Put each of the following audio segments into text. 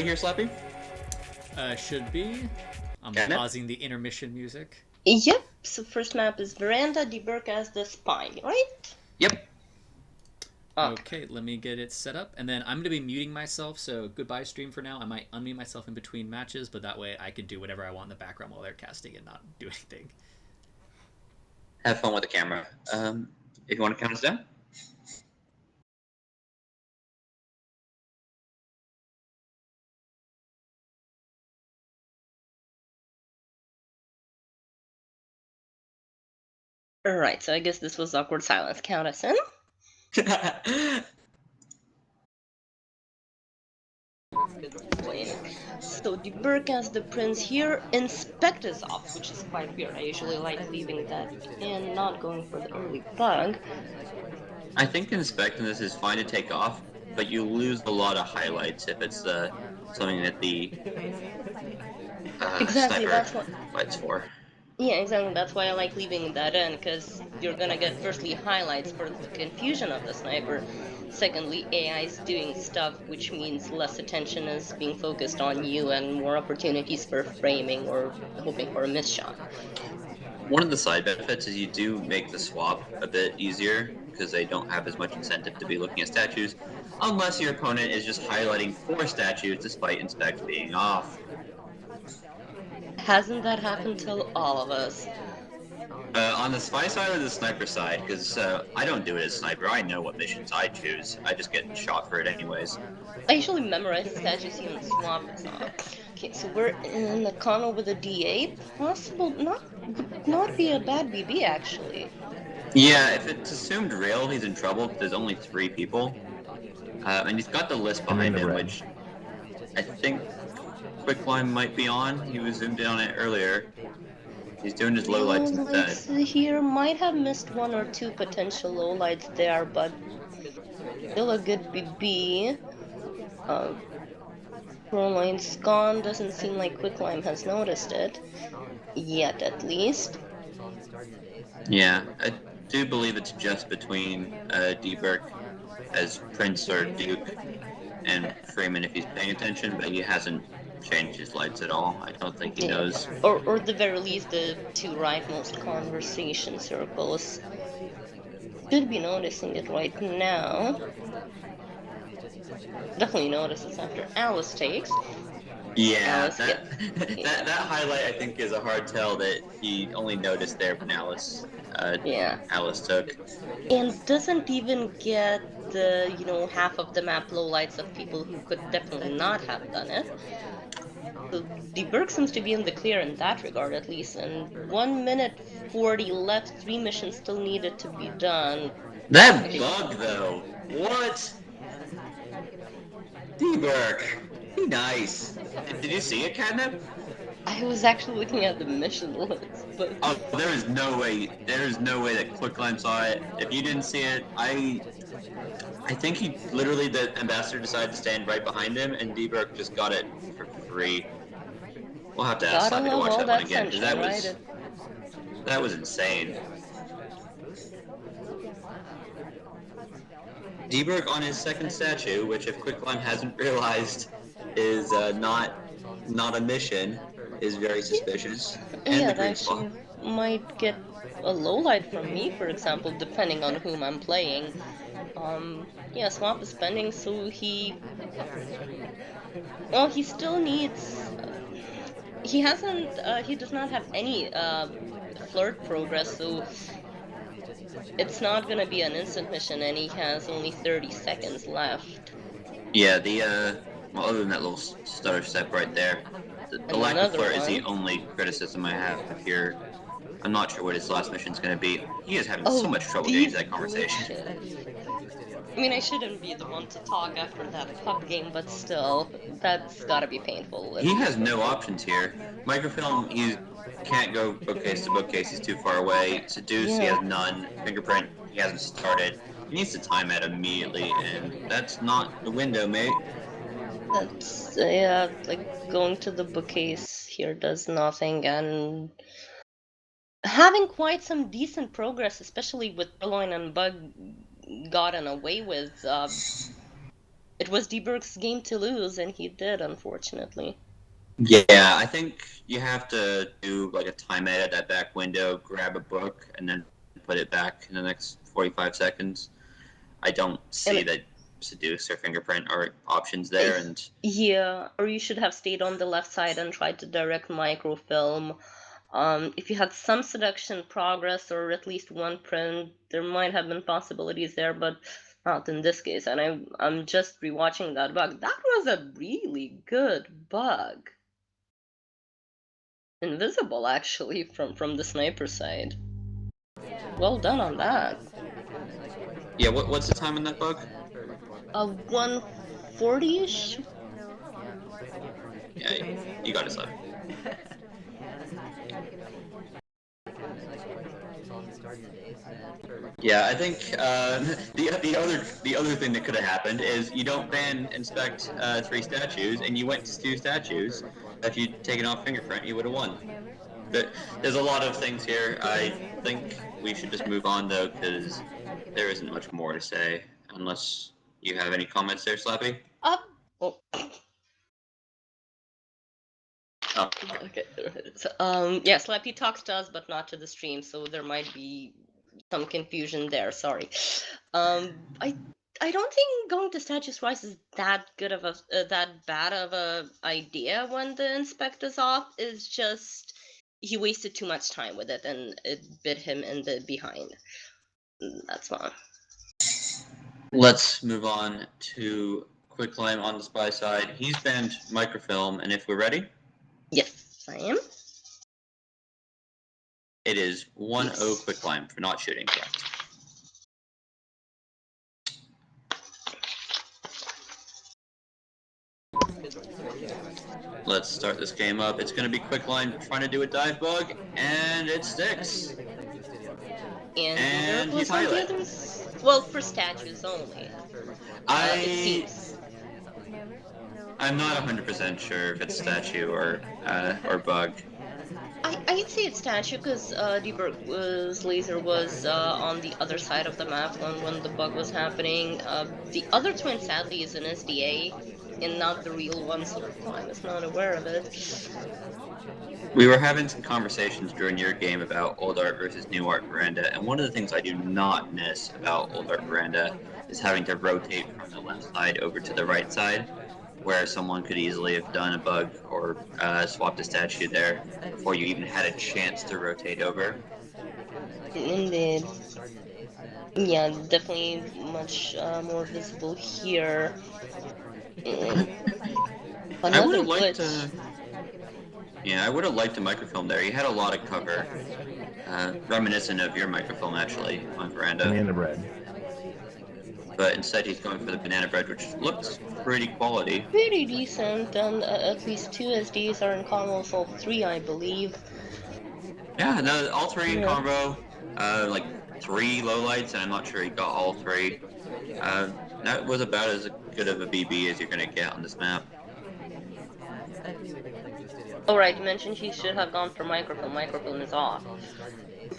here, Slappy? Should be. I'm Catnip? pausing the intermission music. Yep, so first map is Veranda, dburke as the spy, right? Yep. Okay, let me get it set up, and then I'm going to be muting myself, so goodbye stream for now. I might unmute myself in between matches, but that way I can do whatever I want in the background while they're casting and not do anything. Have fun with the camera. If you want to count us down? Alright, so I guess this was awkward silence. Count us in. So dburke as the prince here, inspect is off, which is quite weird. I usually like leaving that in, not going for the early bug. I think inspect in this is fine to take off, but you lose a lot of highlights if it's something that the Exactly, sniper that's what. fights for. Yeah, exactly. That's why I like leaving that in, because you're gonna get firstly highlights for the confusion of the sniper. Secondly, AI's doing stuff, which means less attention is being focused on you and more opportunities for framing or hoping for a miss shot. One of the side benefits is you do make the swap a bit easier, because they don't have as much incentive to be looking at statues, unless your opponent is just highlighting 4 statues despite inspect being off. Hasn't that happened to all of us? On the spy side or the sniper side? Because I don't do it as sniper. I know what missions I choose. I just get shot for it anyways. I usually memorize the statues even swap is on. Okay, so we're in the Kano with a D8. Possible, would not be a bad BB actually. Yeah, if it's assumed real, he's in trouble because there's only 3 people. And he's got the list behind him, which I think Quicklime might be on. He was zoomed in on it earlier. He's doing his lowlights instead. Here might have missed 1 or 2 potential lowlights there, but still a good BB. Proline's gone. Doesn't seem like Quicklime has noticed it yet, at least. Yeah, I do believe it's just between dburke as Prince or Duke and Freeman if he's paying attention, but he hasn't changed his lights at all. I don't think he knows. Or at the very least, the 2 rightmost conversation circles. Should be noticing it right now. Definitely notices after Alice takes. Yeah, that highlight I think is a hard tell that he only noticed there when Alice took. And doesn't even get the, half of the map lowlights of people who could definitely not have done it. So dburke seems to be in the clear in that regard, at least. And 1 minute 40 left, 3 missions still needed to be done. That bug, though. What? dburke. Be nice. Did you see it, Catnip? I was actually looking at the mission list, but... Oh, there is no way that Quicklime saw it. If you didn't see it, I think the ambassador decided to stand right behind him, and dburke just got it for free. We'll have to ask Slappy to watch that one again, because that was insane. dburke on his second statue, which if Quicklime hasn't realized is not a mission, is very suspicious. And the green spot might get a lowlight from me, for example, depending on whom I'm playing. Swap is pending, so he still needs... he does not have any flirt progress, so it's not gonna be an instant mission, and he has only 30 seconds left. Yeah, other than that little stutter step right there, the lack of flirt is the only criticism I have here. I'm not sure what his last mission's gonna be. He is having so much trouble getting to that conversation. I mean, I shouldn't be the one to talk after that pub game, but still, that's gotta be painful. He has no options here. Microfilm, he can't go bookcase to bookcase, he's too far away. Seduce, he has none. Fingerprint, he hasn't started. He needs to time that immediately, and that's not the window, mate. That's, like, going to the bookcase here does nothing, and having quite some decent progress, especially with Purloin and Bug gotten away with, It was dburke's game to lose, and he did, unfortunately. Yeah, I think you have to do like a timeout at that back window, grab a book, and then put it back in the next 45 seconds. I don't see that seduce or fingerprint are options there, and yeah, or you should have stayed on the left side and tried to direct microfilm. If you had some seduction progress or at least one print, there might have been possibilities there, but not in this case. And I'm just rewatching that bug. That was a really good bug. Invisible, actually, from the sniper side. Well done on that. yeah. What's the time on that bug? 140-ish? Yeah, you got it, left. Yeah, I think the other thing that could have happened is you don't ban inspect 3 statues, and you went to 2 statues. If you'd taken off fingerprint, you would have won. There's a lot of things here. I think we should just move on though, because there isn't much more to say unless you have any comments there, Slappy. Oh. Oh. Okay. So, yeah, Slappy talks to us, but not to the stream, so there might be some confusion there. Sorry. I don't think going to Statues Rise is that good of a that bad of a idea when the inspect is off. It's just he wasted too much time with it, and it bit him in the behind. That's wrong. Let's move on to Quicklime on the spy side. He's banned microfilm, and if we're ready, Yes, I am. it is 1-0 Yes. Quicklime for not shooting, correct? Let's start this game up. It's going to be Quicklime trying to do a dive bug, and it sticks. And he's on the highlight. others. Well, for statues only. It seems. I'm not 100% sure if it's statue or bug. I'd say it's statue because dburke's laser was on the other side of the map when the bug was happening. The other twin sadly is an SDA and not the real one, so I was not aware of it. We were having some conversations during your game about Old Art versus New Art Veranda, and one of the things I do not miss about Old Art Veranda is having to rotate from the left side over to the right side, where someone could easily have done a bug or swapped a statue there before you even had a chance to rotate over. Indeed. Yeah, definitely much more visible here. I would have liked to. Yeah, I would have liked a microfilm there. He had a lot of cover, reminiscent of your microfilm actually on Veranda. Banana bread. But instead he's going for the banana bread, which looks pretty quality. Pretty decent, and at least 2 SDs are in combo with all 3, I believe. Yeah, no, all 3 in combo. Like 3 lowlights, and I'm not sure he got all 3. That was about as good of a BB as you're gonna get on this map. Oh right, you mentioned he should have gone for microfilm. Microfilm is off.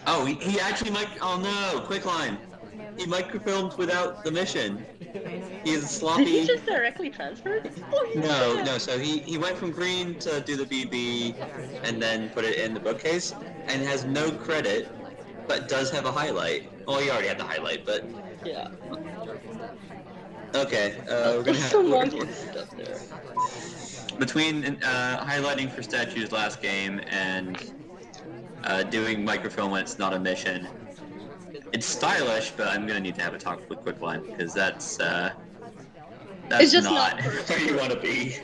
Oh, he actually oh no, Quicklime! He microfilmed without the mission. He's sloppy. Did he just directly transfer? No, so he went from green to do the BB and then put it in the bookcase and has no credit, but does have a highlight. Oh, he already had the highlight, but... Yeah. Okay, we're gonna have to stuff there. Between highlighting for statues last game and doing microfilm when it's not a mission, it's stylish, but I'm gonna need to have a talk with Quicklime because that's just not where you want to be.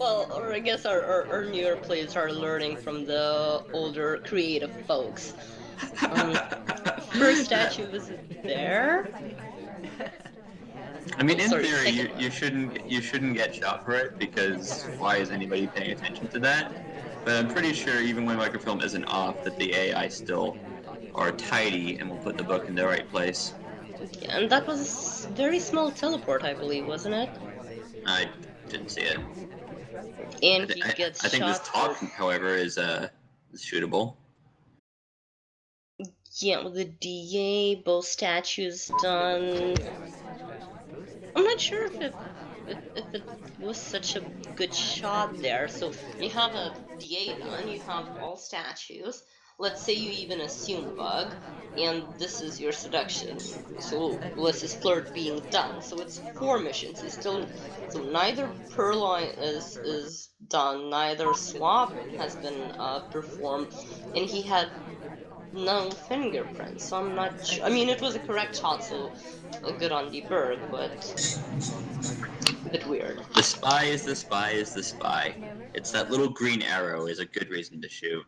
Well, or I guess our newer players are learning from the older creative folks. First statue was there. I mean, in theory, you shouldn't get shot for it because why is anybody paying attention to that? But I'm pretty sure even when microfilm isn't off, that the AI still are tidy and will put the book in the right place. Yeah, and that was a very small teleport, I believe, wasn't it? I didn't see it. And he gets shot. I think this talk, however, is shootable. Yeah, with the DA, both statues done. I'm not sure if it was such a good shot there. So you have a DA done, you have all statues. Let's say you even assume bug, and this is your seduction. So this is flirt being done. So it's 4 missions. He's still so neither Purloin is done, neither swap has been performed, and he had no fingerprints. So I'm not sure. I mean, it was a correct shot, so good on dburke, but a bit weird. The spy is the spy is the spy. It's that little green arrow is a good reason to shoot,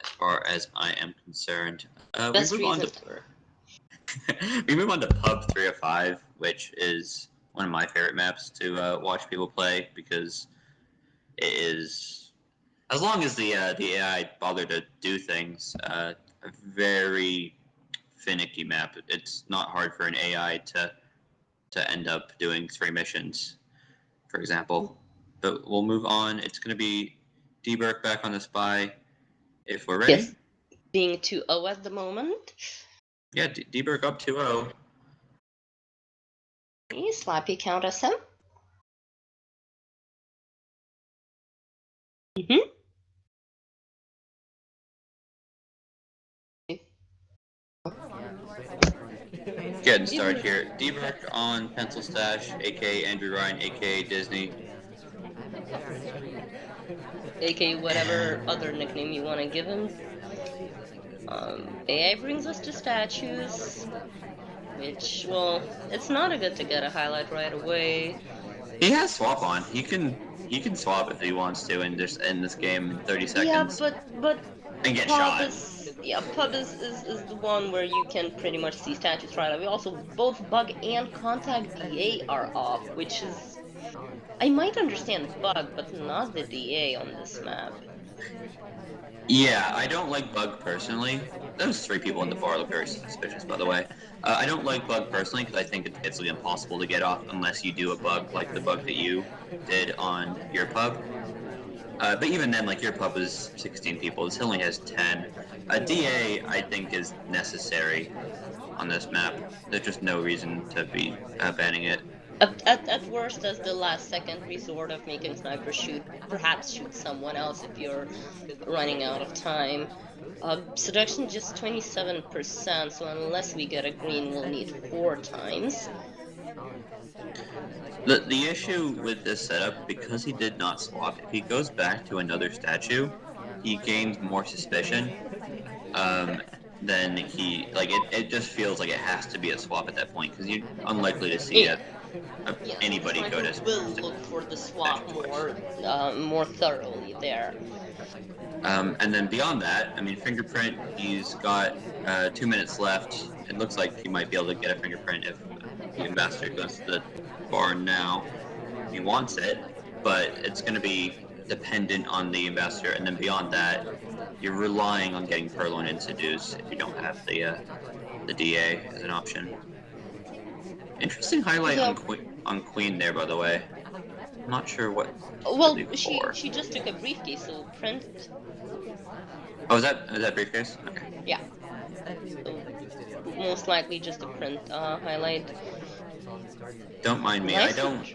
as far as I am concerned. Best reason. We move on to Pub 305, which is one of my favorite maps to watch people play because it is, as long as the AI bother to do things, a very finicky map. It's not hard for an AI to end up doing 3 missions, for example. But we'll move on. It's going to be dburke back on the spy if we're ready. Yes. Being 2-0 at the moment. Yeah, dburke up 2-0. Slappy count SM. Getting started here. dburke on Pencil Stash, aka Andrew Ryan, aka Disney. aka whatever other nickname you want to give him. AI brings us to statues, which, well, it's not good to get a highlight right away. He has swap on. He can swap if he wants to and just end this game in 30 seconds. Yeah, but and get Pub shot. Pub is the one where you can pretty much see statues right away. Also, both bug and contact DA are off, which is... I might understand bug, but not the DA on this map. Yeah, I don't like bug personally. Those 3 people in the bar look very suspicious, by the way. I don't like bug personally because I think it's like impossible to get off unless you do a bug like the bug that you did on your pub. But even then, like, your pub is 16 people. This only has 10. A DA, I think, is necessary on this map. There's just no reason to be banning it. At worst, as the last second resort of making snipers perhaps shoot someone else if you're running out of time. Seduction just 27%, so unless we get a green, we'll need 4 times. The issue with this setup, because he did not swap, if he goes back to another statue, he gains more suspicion. Then he, like, it just feels like it has to be a swap at that point, because you're unlikely to see anybody go to... We'll look for the swap more thoroughly there. And then beyond that, I mean, fingerprint, he's got 2 minutes left. It looks like he might be able to get a fingerprint if the ambassador goes to the bar now. He wants it, but it's going to be dependent on the ambassador. And then beyond that, you're relying on getting Purloin and Seduce if you don't have the DA as an option. Interesting highlight on Queen there, by the way. I'm not sure what. Well, she just took a briefcase, so print. Oh, is that briefcase? Okay. Yeah. So, most likely just a print highlight. Don't mind me. Nice I don't.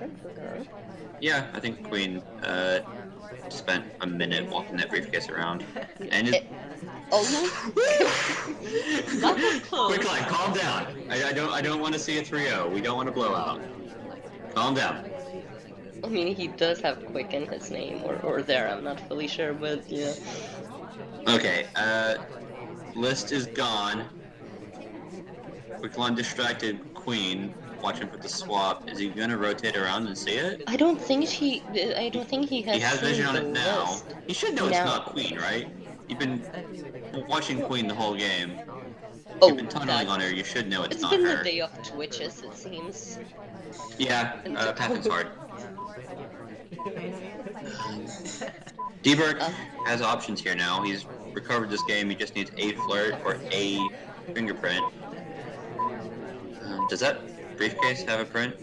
Yeah, I think Queen spent a minute walking that briefcase around, and Quicklime, calm down. I don't want to see a 3-0. We don't want to blow out. Calm down. I mean, he does have Quick in his name, or there. I'm not fully sure, but yeah. Okay. List is gone. Quicklime distracted Queen. Watching for the swap. Is he gonna rotate around and see it? I don't think he has. He has vision on it now. List. He should know it's not Queen, right? You've been watching Queen the whole game. You've been tunneling on her. You should know it's not her. It's been the day of Twitches, it seems. Yeah, path is hard. dburke has options here now. He's recovered this game. He just needs a flirt or a fingerprint. Does that briefcase have a print?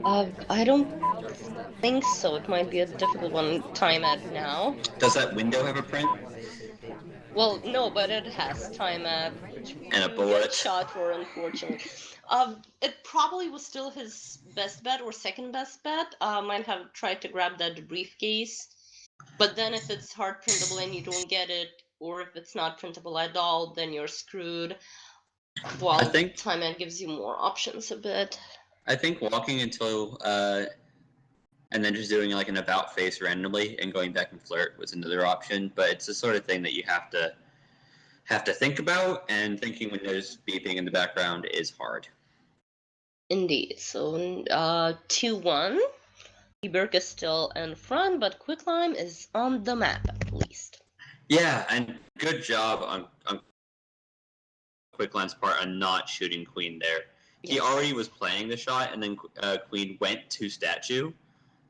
I don't think so. It might be a difficult one to time at now. Does that window have a print? Well, no, but it has time at and a bullet shot for, unfortunately. It probably was still his best bet or second best bet. Might have tried to grab that briefcase. But then if it's hard printable and you don't get it, or if it's not printable at all, then you're screwed. Well, I think Time Ant gives you more options a bit. I think walking until and then just doing like an about face randomly and going back and flirt was another option. But it's the sort of thing that you have to think about, and thinking when there's beeping in the background is hard. Indeed. So 2-1. dburke is still in front, but Quicklime is on the map at least. Yeah, and good job on Quicklime's part on not shooting Queen there. He already was planning the shot, and then Queen went to statue,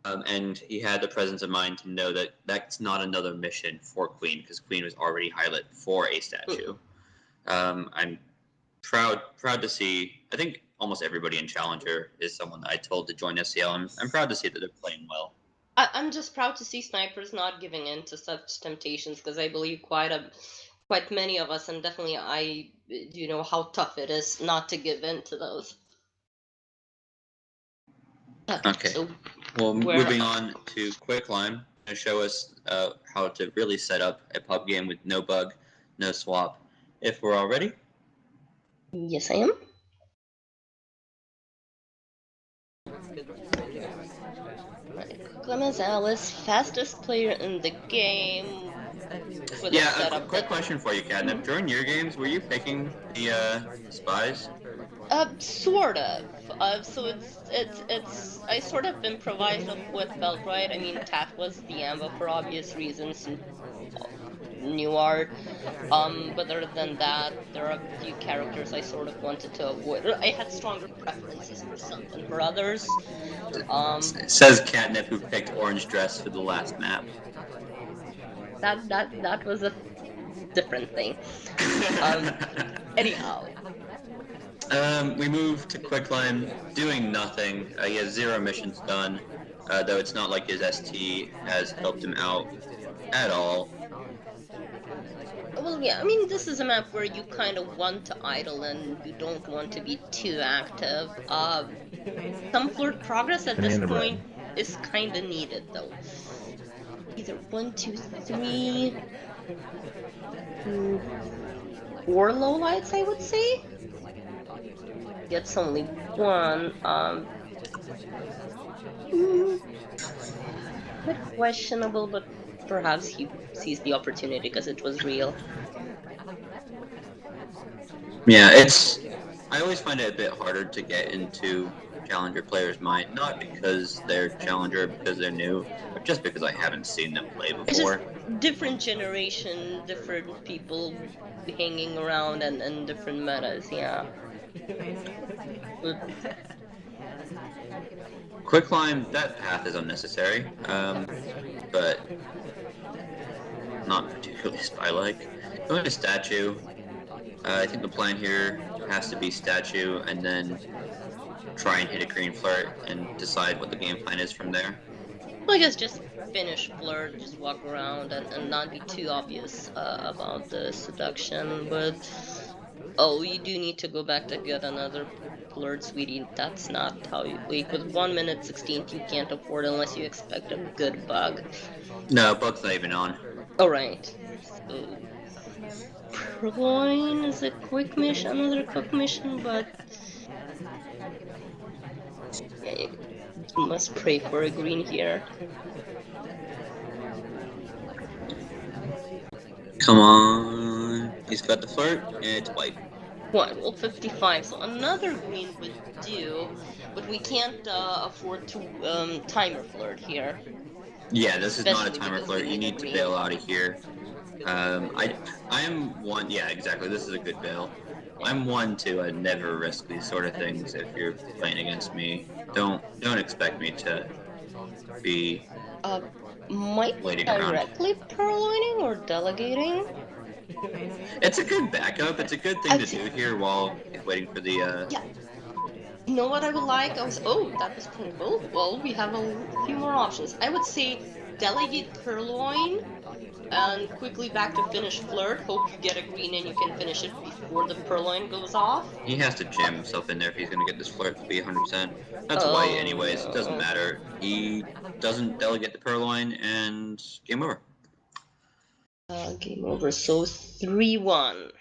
and he had the presence of mind to know that that's not another mission for Queen, because Queen was already highlighted for a statue. I'm proud to see. I think almost everybody in Challenger is someone that I told to join SCL. I'm proud to see that they're playing well. I'm just proud to see snipers not giving in to such temptations, because I believe quite many of us, and definitely I do know how tough it is not to give in to those. Okay. So well, moving on to Quicklime, to show us how to really set up a pub game with no bug, no swap. If we're all ready. Yes, I am. Clemens fastest player in the game. Yeah, a quick question for you, Catnip. During your games, were you picking the spies? Sort of. So it's I sort of improvised of what felt right. I mean, Taff was the ambo for obvious reasons, and new art. But other than that, there are a few characters I sort of wanted to avoid. I had stronger preferences for some than for others. Says Catnip, who picked orange dress for the last map. That was a different thing. Anyhow. We move to Quicklime, doing nothing. He has 0 missions done, though it's not like his ST has helped him out at all. Well, yeah, I mean, this is a map where you kind of want to idle and you don't want to be too active. Some flirt progress at this point is kind of needed, though. Either 1, 2, 3, 4 lowlights, I would say. Gets only 1. Bit questionable, but perhaps he sees the opportunity because it was real. Yeah, I always find it a bit harder to get into Challenger players' mind, not because they're Challenger, because they're new, but just because I haven't seen them play before. It's just different generation, different people hanging around, and different metas, yeah. Quicklime, that path is unnecessary, but not particularly spy-like. Going to statue, I think the plan here has to be statue and then try and hit a green flirt and decide what the game plan is from there. Well, I guess just finish flirt, just walk around and not be too obvious about the seduction, but you do need to go back to get another flirt, sweetie. That's not how you wait. With 1 minute 16, you can't afford unless you expect a good bug. No, bug's not even on. Alright. So, Purloin is a quick mission, another quick mission, but yeah, you must pray for a green here. Come on. He's got the flirt, and it's white. One, well, 55, so another green would do, but we can't afford to timer flirt here. Yeah, this is not a timer flirt. You need to bail out of here. I'm one. Yeah, exactly. This is a good bail. I'm one to never risk these sort of things. If you're playing against me, don't expect me to be waiting directly purloining or delegating. It's a good backup. It's a good thing to do here while waiting for the. Yeah. You know what I would like? That was printable. Well, we have a few more options. I would say delegate Purloin, and quickly back to finish Flirt. Hope you get a green and you can finish it before the Purloin goes off. He has to jam himself in there if he's going to get this Flirt to be 100%. That's white Oh, anyways, it doesn't no. matter. He doesn't delegate the Purloin, and game over. Game over, so 3-1.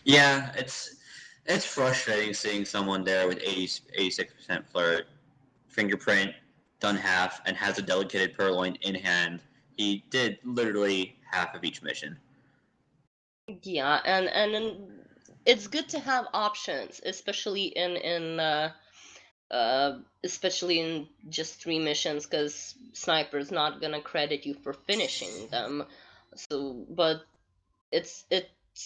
Yeah, it's frustrating seeing someone there with 86% Flirt, fingerprint, done half, and has a delegated Purloin in hand. He did literally half of each mission. Yeah, and it's good to have options, especially especially in just 3 missions, because Sniper's not gonna credit you for finishing them. So, but it's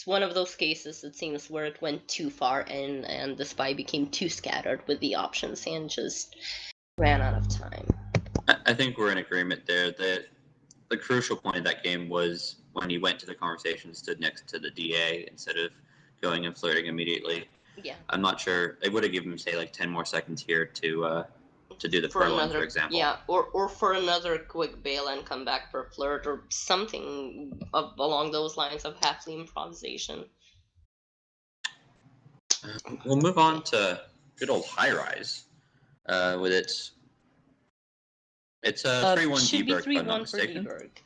one of those cases, it seems, where it went too far and the spy became too scattered with the options and just ran out of time. I think we're in agreement there that the crucial point of that game was when he went to the conversation, stood next to the DA instead of going and flirting immediately. Yeah. I'm not sure. They would have given him, say, like 10 more seconds here to do the Purloin, for example. Yeah, or for another quick bail and come back for Flirt, or something along those lines of half the improvisation. We'll move on to good old High Rise with its a 3-1 should be dburke, if I'm not 3-1 for mistaken. dburke.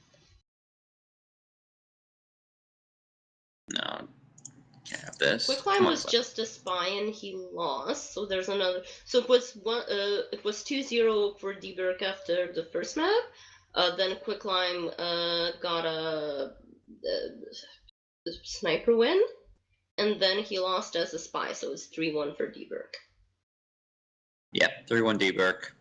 No, can't have this. Quicklime was just a spy and he lost, so there's another. So it was 2-0 for dburke after the first map. Then Quicklime got a sniper win, and then he lost as a spy, so it's 3-1 for dburke. Yeah, 3-1 dburke,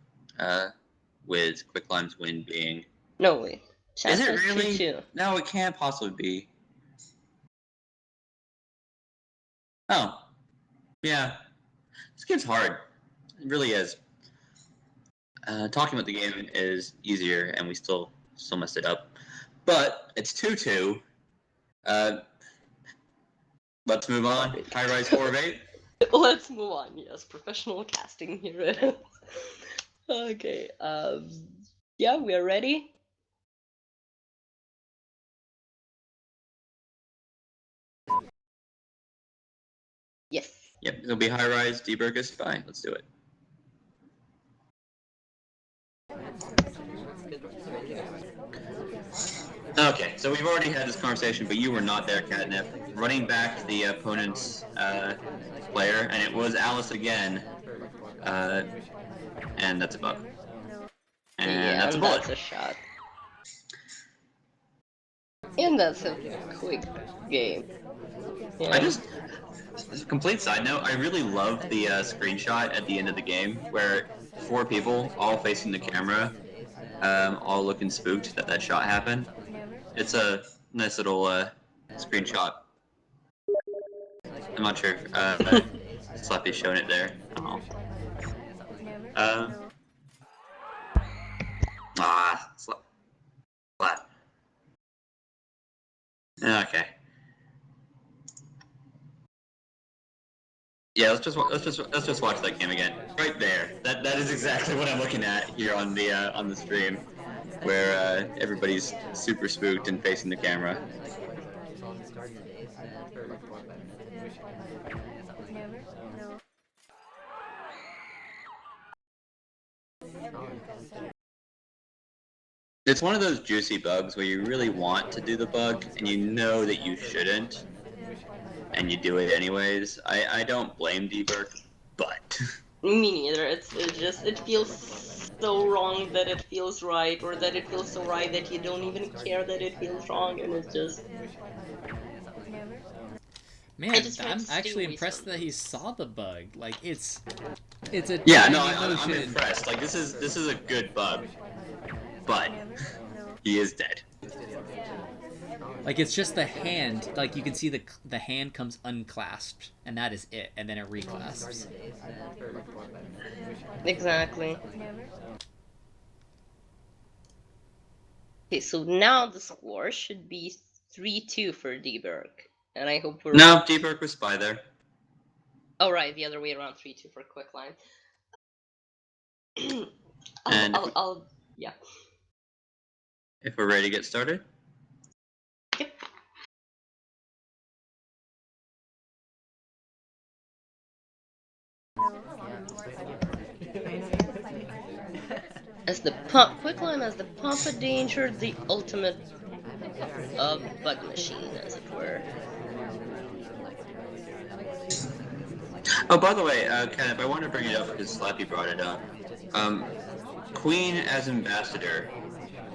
with Quicklime's win being. No, wait. Is it really? 2-2. No, it can't possibly be. Oh, yeah. This game's hard. It really is. Talking about the game is easier, and we still messed it up. But it's 2-2. Let's move on. High Rise 4 of 8. Let's move on. Yes, professional casting here it is. Okay. Yeah, we are ready. Yes. Yep, it'll be High Rise, dburke is fine. Let's do it. Okay, so we've already had this conversation, but you were not there, Catnip. Running back the opponent's player, and it was Alice again. And that's a bug. And yeah, that's a and bullet. that's a shot. And that's a quick game. Yeah. I just, complete side note, I really love the screenshot at the end of the game where 4 people all facing the camera, all looking spooked that shot happened. It's a nice little screenshot. I'm not sure if Slappy's showing it there. Oh. Slap. Okay. Yeah, let's just watch that game again. Right there. That is exactly what I'm looking at here on the stream, where everybody's super spooked and facing the camera. It's one of those juicy bugs where you really want to do the bug and you know that you shouldn't, and you do it anyways. I don't blame dburke, but Me neither. It feels so wrong that it feels right, or that it feels so right that you don't even care that it feels wrong, and it's just. Man, I'm actually impressed that he saw the bug. Like it's a yeah. No, I'm impressed. Like this is a good bug, but he is dead. Like it's just the hand. Like you can see the hand comes unclasped, and that is it. And then it reclasps. Exactly. Okay, so now the score should be 3-2 for dburke, and I hope we're. No, dburke was spy there. Oh right, the other way around, 3-2 for Quicklime. And I'll yeah. If we're ready to get started. Yep. As the Quicklime as the Papa Danger, the ultimate bug machine, as it were. Oh, by the way, Kenneth, I wanted to bring it up because Slappy brought it up. Queen as ambassador,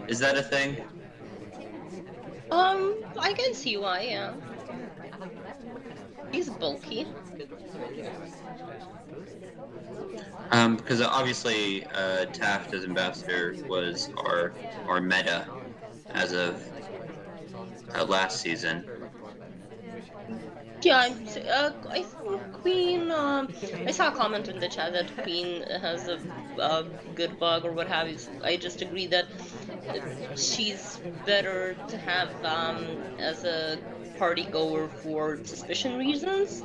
is that a thing? I can see why, yeah. He's bulky. Because obviously, Taft as ambassador was our meta as of last season. Yeah, I think Queen. I saw a comment in the chat that Queen has a good bug or what have you. I just agree that she's better to have as a party goer for suspicion reasons,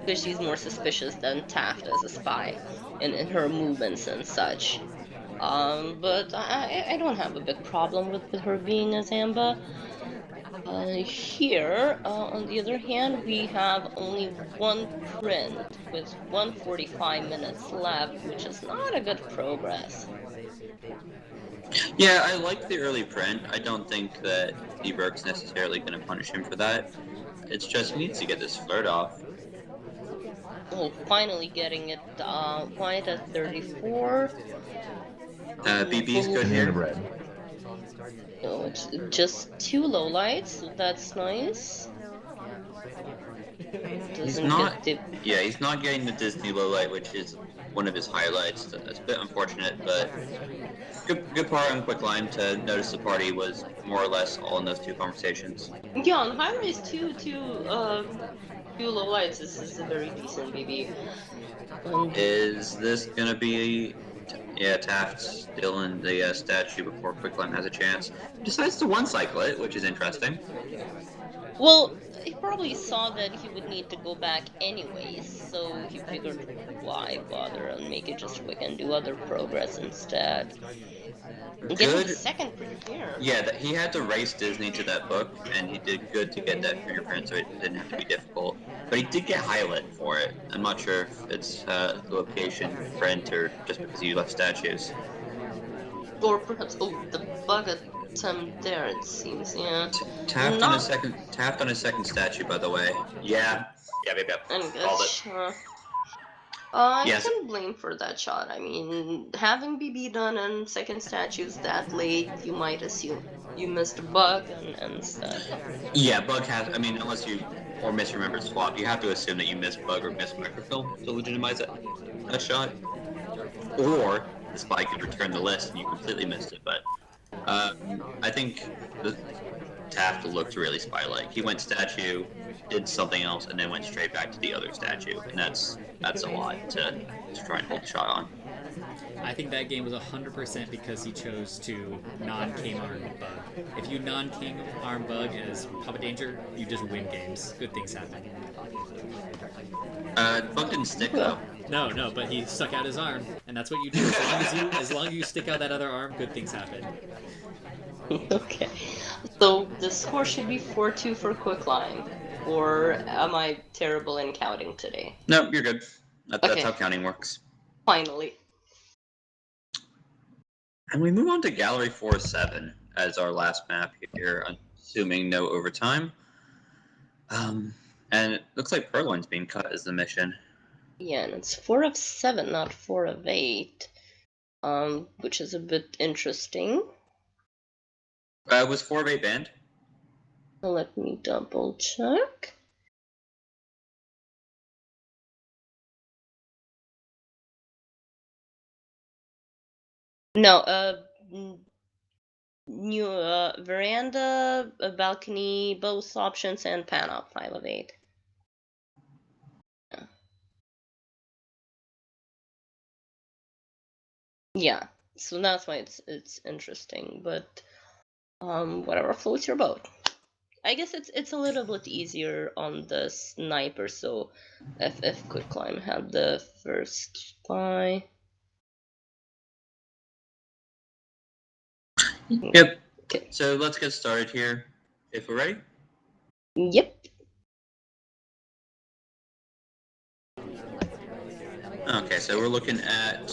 because she's more suspicious than Taft as a spy in her movements and such. But I don't have a big problem with her being as Amba. Here, on the other hand, we have only one print with 145 minutes left, which is not a good progress. Yeah, I like the early print. I don't think that dburke's necessarily going to punish him for that. It's just he needs to get this flirt off. Oh, finally getting it white at 34. BB's good here. Oh, it's just 2 lowlights, so that's nice. He's not getting the Disney lowlight, which is one of his highlights. That's a bit unfortunate, but good part on Quicklime to notice the party was more or less all in those 2 conversations. Yeah, on high rise two lowlights. This is a very decent BB. Is this gonna be? Yeah, Taft still in the statue before Quicklime has a chance. He decides to one-cycle it, which is interesting. Well, he probably saw that he would need to go back anyways, so he figured, why bother and make it just quick and do other progress instead. Getting the second print here. Yeah, he had to race Disney to that book, and he did good to get that fingerprint, so it didn't have to be difficult. But he did get highlight for it. I'm not sure if it's the location print or just because you left statues. Or perhaps, the bug attempt there, it seems, yeah. Taft on a second statue, by the way. Yeah. And Called it. sure. I can blame for that shot. I mean, having BB done and second statues that late, you might assume you missed a bug and stuff. Yeah, bug has. I mean, unless you or misremembered swap, you have to assume that you missed bug or missed microfilm to legitimize that shot. Or the spy could return the list and you completely missed it. But I think the Taft looked really spy-like. He went statue, did something else, and then went straight back to the other statue, and that's a lot to try and hold the shot on. I think that game was 100% because he chose to non-king arm bug. If you non-king arm bug as Papa Danger, you just win games. Good things happen. Bug didn't stick though. No, but he stuck out his arm, and that's what you do. As long as you stick out that other arm, good things happen. Okay, so the score should be 4-2 for Quicklime, or am I terrible in counting today? No, you're good. That's how counting works. Finally. And we move on to Gallery 4-7 as our last map here, assuming no overtime. And it looks like Purloin's being cut as the mission. Yeah, and it's 4 of 7, not 4 of 8, which is a bit interesting. Was 4 of 8 banned? Let me double check. No, new veranda, balcony, both options, and pan up 5 of 8. Yeah, so that's why it's interesting, but whatever floats your boat. I guess it's a little bit easier on the sniper, so if Quicklime had the first spy. Yep. Okay, so let's get started here, if we're ready. Yep. Okay, so we're looking at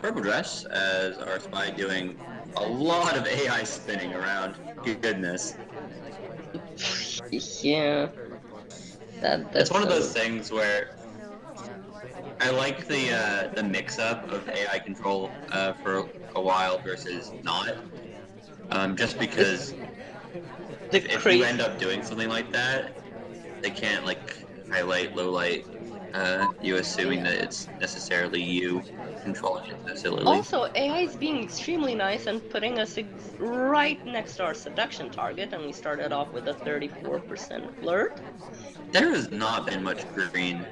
Purple Dress as our spy doing a lot of AI spinning around. Goodness. Yeah. It's one of those That's things where I like the mix-up of AI control for a while versus not. Just because the if you end crazy. up doing something like that, they can't like highlight, low light, you assuming that it's necessarily you controlling it so sillily. Also, AI is being extremely nice and putting us right next to our seduction target, and we started off with a 34% flirt. There has not been much green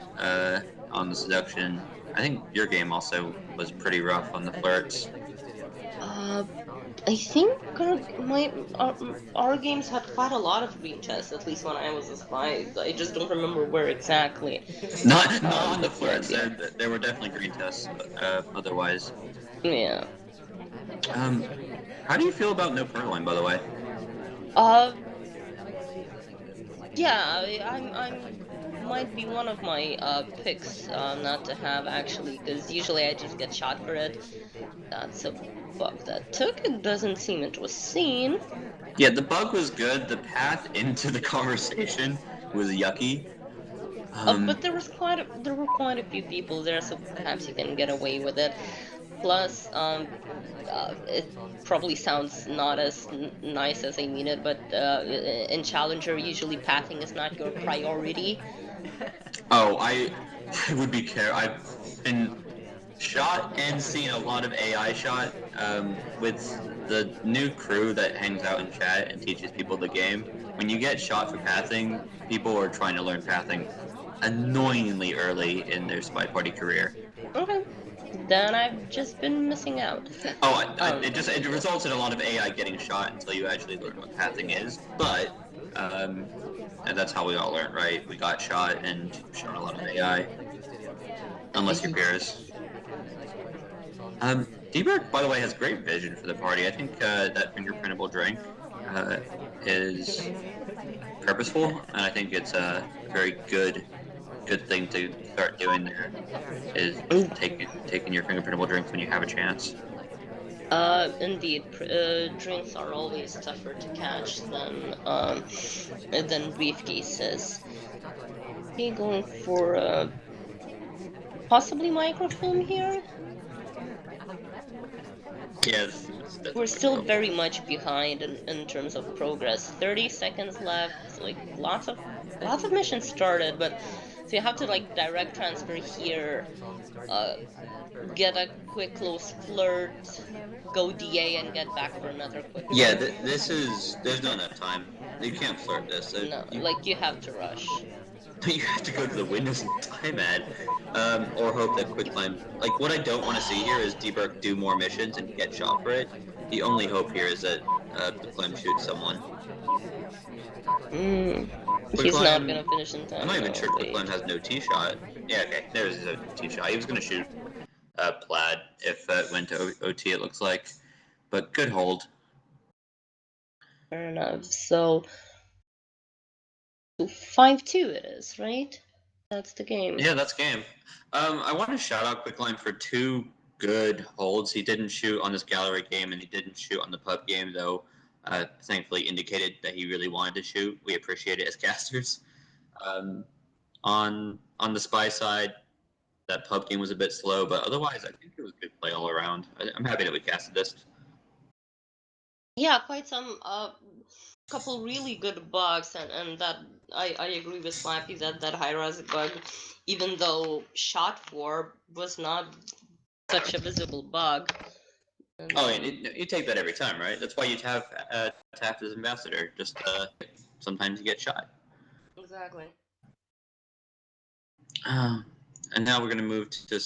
on the seduction. I think your game also was pretty rough on the flirts. I think our games had quite a lot of green chests, at least when I was a spy. I just don't remember where exactly. Not on the But yeah, flirts. There were definitely green tests. Otherwise, yeah. how do you feel about no Purloin, by the way? Uh, yeah. I'm might be one of my picks not to have actually, because usually I just get shot for it. That's a bug that took. It doesn't seem it was seen. Yeah, the bug was good. The path into the conversation was yucky. But there were quite a few people there, so perhaps you can get away with it. Plus, it probably sounds not as nice as I mean it, but in Challenger, usually pathing is not your priority. Oh, I would be care. I've been shot and seen a lot of AI shot with the new crew that hangs out in chat and teaches people the game. When you get shot for pathing, people are trying to learn pathing annoyingly early in their spy party career. Okay, then I've just been missing out. Oh, Um, it results in a lot of AI getting shot until you actually learn what pathing is. But and that's how we all learn, right? We got shot and shot a lot of AI, unless your peers. dburke, by the way, has great vision for the party. I think that fingerprintable drink is purposeful, and I think it's a very good thing to start doing there. Is taking your fingerprintable drinks when you have a chance. Indeed, drinks are always tougher to catch than briefcases. Okay, going for possibly microfilm here. Yes, We're still very much behind in terms of progress. 30 seconds left. Like lots of missions started, but so you have to like direct transfer here. Get a quick close flirt, go DA, and get back for another quick Yeah, flirt. there's not enough time. You can't flirt this. No, like you have to rush. You have to go to the witness and time ad, or hope that Quicklime. Like, what I don't want to see here is dburke do more missions and get shot for it. The only hope here is that Quicklime shoots someone. He's not Quicklime, gonna finish in I'm time. not even No, sure Quicklime wait. has no T shot. Yeah, okay, there's his T shot. He was gonna shoot Plaid if it went to OT. It looks like, but good hold. Fair enough. So 5-2 it is, right? That's the game. Yeah, that's game. I want to shout out Quicklime for two good holds. He didn't shoot on this gallery game, and he didn't shoot on the pub game, though. Thankfully, indicated that he really wanted to shoot. We appreciate it as casters. On the spy side, that pub game was a bit slow, but otherwise, I think it was good play all around. I'm happy that we casted this. Yeah, quite some couple really good bugs, and that I agree with Slappy that high res bug, even though shot for was not such a visible bug. And, Oh, and you take that every time, right? That's why you have Taft as ambassador. Just sometimes you get shot. exactly. And now we're going to move to some